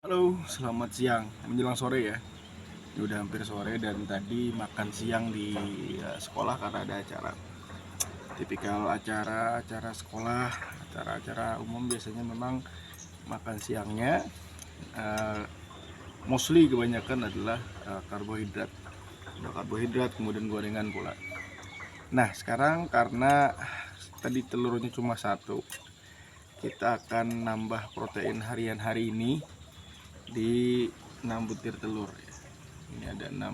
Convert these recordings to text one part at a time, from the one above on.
Halo, selamat siang. Menjelang sore ya. Ini udah hampir sore dan tadi makan siang di sekolah karena ada acara. Tipikal acara-acara sekolah, acara-acara umum biasanya memang makan siangnya eh, mostly kebanyakan adalah karbohidrat. Ada karbohidrat kemudian gorengan pula. Nah, sekarang karena tadi telurnya cuma satu, kita akan nambah protein harian hari ini di 6 butir telur ya. Ini ada 6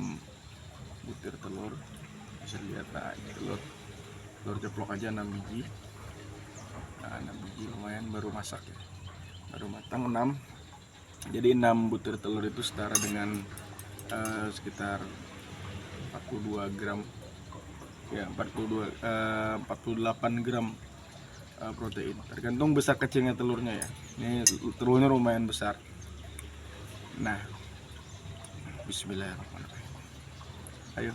butir telur, bisa dilihat. Nah, ini telur ceplok aja 6 biji. Nah, 6 biji lumayan, baru masak ya, baru matang 6. Jadi 6 butir telur itu setara dengan sekitar 42 gram ya, 48 gram protein, tergantung besar kecilnya telurnya ya. Ini telurnya lumayan besar. Nah, bismillahirrahmanirrahim, ayo.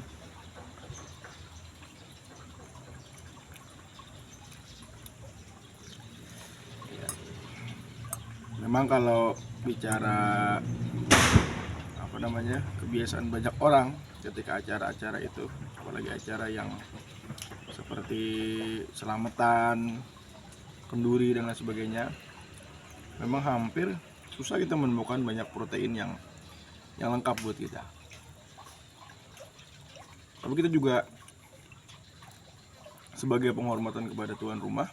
Memang kalau bicara kebiasaan banyak orang ketika acara-acara itu, apalagi acara yang seperti selamatan, kenduri dan lain sebagainya, memang hampir susah kita menemukan banyak protein yang lengkap buat kita. Tapi kita juga sebagai penghormatan kepada tuan rumah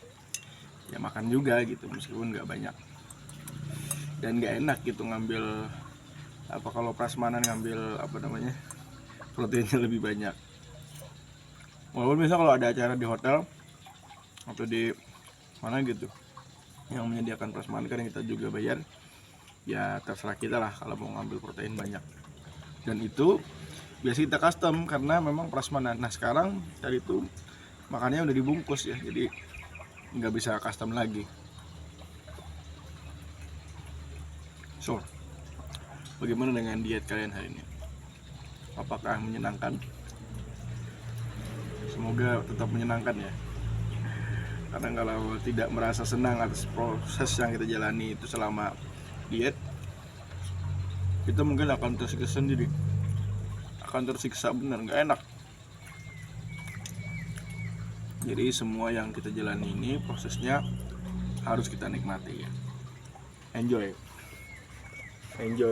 ya makan juga gitu, meskipun nggak banyak. Dan nggak enak gitu ngambil kalau prasmanan ngambil proteinnya lebih banyak. Walaupun misalnya kalau ada acara di hotel atau di mana gitu yang menyediakan prasmanan kan kita juga bayar, ya terserah kita lah kalau mau ngambil protein banyak. Dan itu biasa kita custom karena memang prasmanan. Nah, sekarang tadi itu makannya udah dibungkus ya, jadi nggak bisa custom lagi. So, bagaimana dengan diet kalian hari ini? Apakah menyenangkan? Semoga tetap menyenangkan ya. Karena kalau tidak merasa senang atas proses yang kita jalani itu selama diet, kita mungkin akan tersiksa sendiri, akan tersiksa benar, nggak enak. Jadi semua yang kita jalani ini prosesnya harus kita nikmati ya. Enjoy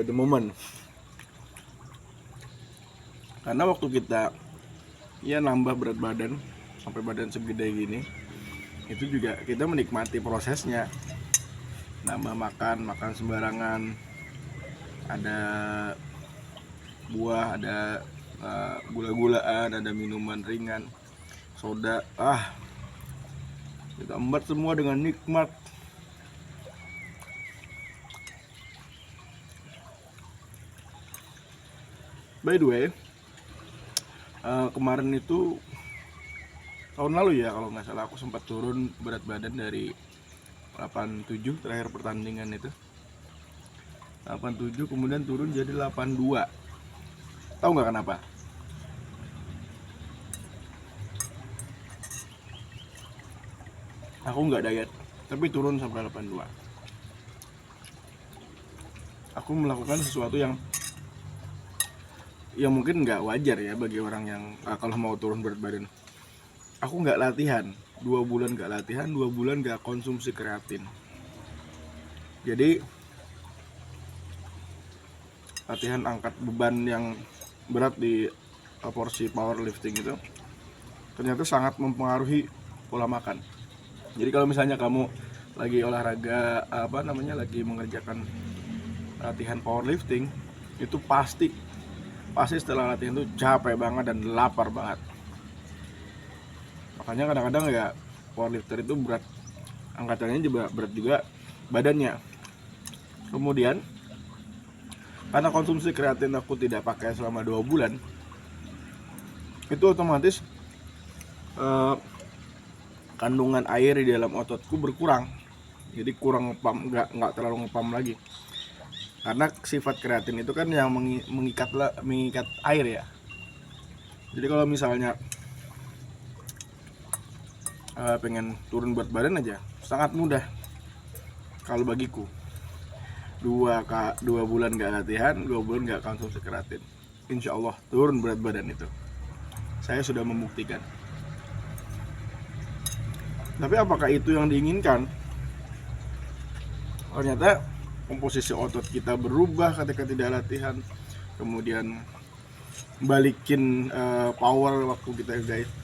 the moment. Karena waktu kita ya nambah berat badan sampai badan segede gini, itu juga kita menikmati prosesnya. Nambah makan sembarangan, ada buah, ada gula-gulaan, ada minuman ringan, soda, kita embat semua dengan nikmat. By the way, kemarin itu tahun lalu ya kalau nggak salah, aku sempat turun berat badan dari 87 terakhir pertandingan itu, 87 kemudian turun jadi 82. Tahu nggak kenapa? Aku nggak diet tapi turun sampai 82. Aku melakukan sesuatu yang mungkin nggak wajar ya bagi orang yang kalau mau turun berat badan. Aku nggak latihan 2 bulan, nggak latihan 2 bulan, nggak konsumsi kreatin. Jadi latihan angkat beban yang berat di porsi powerlifting itu ternyata sangat mempengaruhi pola makan. Jadi kalau misalnya kamu lagi olahraga lagi mengerjakan latihan powerlifting, itu pasti setelah latihan itu capek banget dan lapar banget. Makanya kadang-kadang ya powerlifter itu berat, angkatannya juga berat juga badannya. Kemudian karena konsumsi kreatin aku tidak pakai selama 2 bulan, itu otomatis kandungan air di dalam ototku berkurang. Jadi kurang ngepam, nggak terlalu ngepam lagi. Karena sifat kreatin itu kan yang mengikat air ya. Jadi kalau misalnya pengen turun berat badan aja sangat mudah kalau bagiku. dua bulan nggak latihan, 2 bulan nggak konsumsi kreatin, insya Allah turun berat badan itu. Saya sudah membuktikan. Tapi apakah itu yang diinginkan? Ternyata komposisi otot kita berubah ketika tidak latihan, kemudian balikin power waktu kita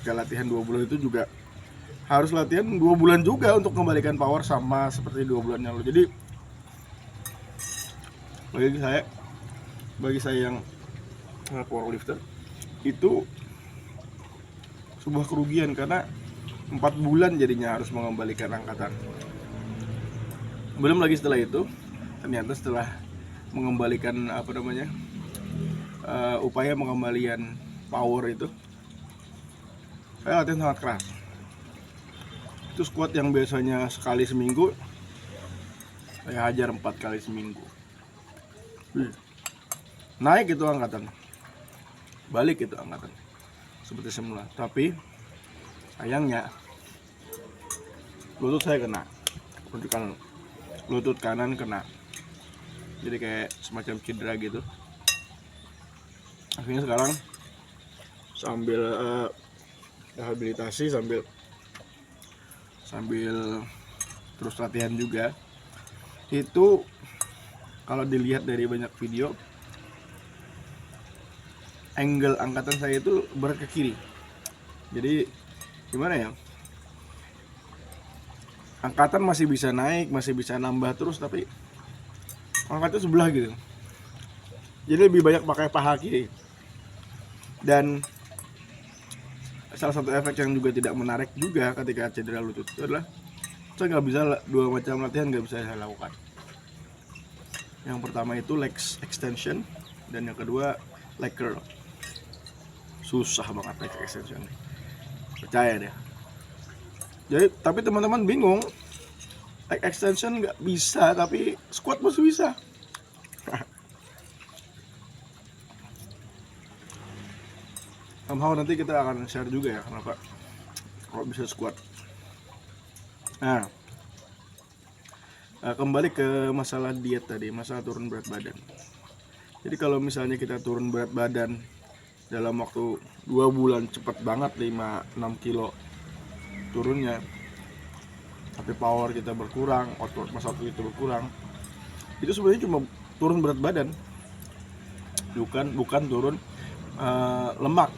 gak latihan 2 bulan itu juga harus latihan 2 bulan juga untuk kembalikan power sama seperti 2 bulan yang lalu. Jadi bagi saya yang powerlifter itu sebuah kerugian, karena 4 bulan jadinya harus mengembalikan angkatan. Belum lagi setelah itu, ternyata setelah mengembalikan upaya pengembalian power itu, saya latihan sangat keras. Itu squat yang biasanya sekali seminggu, saya hajar 4 kali seminggu. Naik itu angkatan, balik itu angkatan seperti semula. Tapi sayangnya lutut saya kena, lutut kanan kena, jadi kayak semacam cedera gitu. Akhirnya sekarang sambil rehabilitasi, sambil terus latihan juga. Itu kalau dilihat dari banyak video, angle angkatan saya itu berat ke kiri. Jadi gimana ya, angkatan masih bisa naik, masih bisa nambah terus, tapi angkatnya sebelah gitu. Jadi lebih banyak pakai paha kiri. Dan salah satu efek yang juga tidak menarik juga ketika cedera lutut itu adalah saya nggak bisa, 2 macam latihan nggak bisa saya lakukan. Yang pertama itu leg extension, dan yang kedua leg curl. Susah banget leg extension, percaya deh. Jadi tapi teman-teman bingung, leg extension nggak bisa tapi squat masih bisa. Somehow nanti kita akan share juga ya kenapa kok bisa squat. Nah, kembali ke masalah diet tadi, masalah turun berat badan. Jadi kalau misalnya kita turun berat badan dalam waktu 2 bulan, cepet banget 5-6 kilo turunnya, tapi power kita berkurang, masa otot kita berkurang, itu sebenarnya cuma turun berat badan, bukan turun lemak.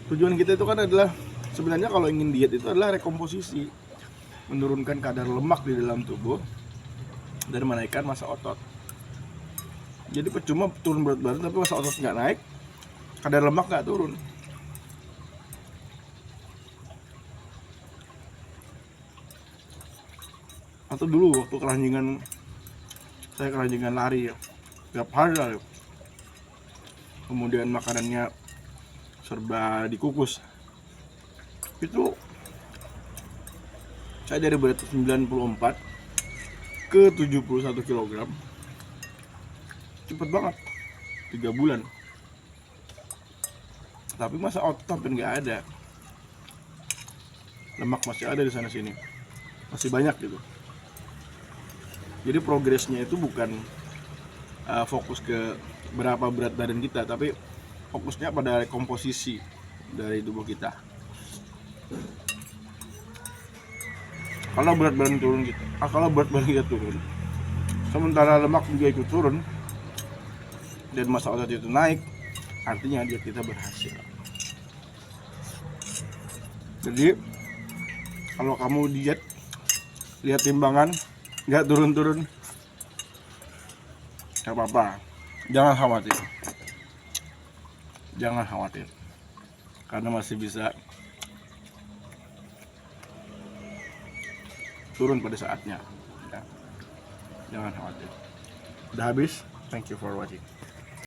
Tujuan kita itu kan adalah sebenarnya kalau ingin diet itu adalah rekomposisi, menurunkan kadar lemak di dalam tubuh dan menaikkan massa otot. Jadi percuma turun berat badan tapi massa otot nggak naik, kadar lemak nggak turun. Atau dulu waktu saya keranjingan lari ya, tiap hari lari, kemudian makanannya serba dikukus, itu saya dari berat 94 ke 71 kg cepet banget, 3 bulan. Tapi masa otot hampir nggak ada, lemak masih ada di sana sini, masih banyak gitu. Jadi progresnya itu bukan fokus ke berapa berat badan kita, tapi fokusnya pada komposisi dari tubuh kita. Kalau berat badan kita turun, sementara lemak juga ikut turun, dan massa otot itu naik, artinya diet kita berhasil. Jadi kalau kamu diet, lihat timbangan nggak turun-turun, nggak apa-apa, jangan khawatir, karena masih bisa turun pada saatnya ya. Jangan khawatir. Udah habis, thank you for watching.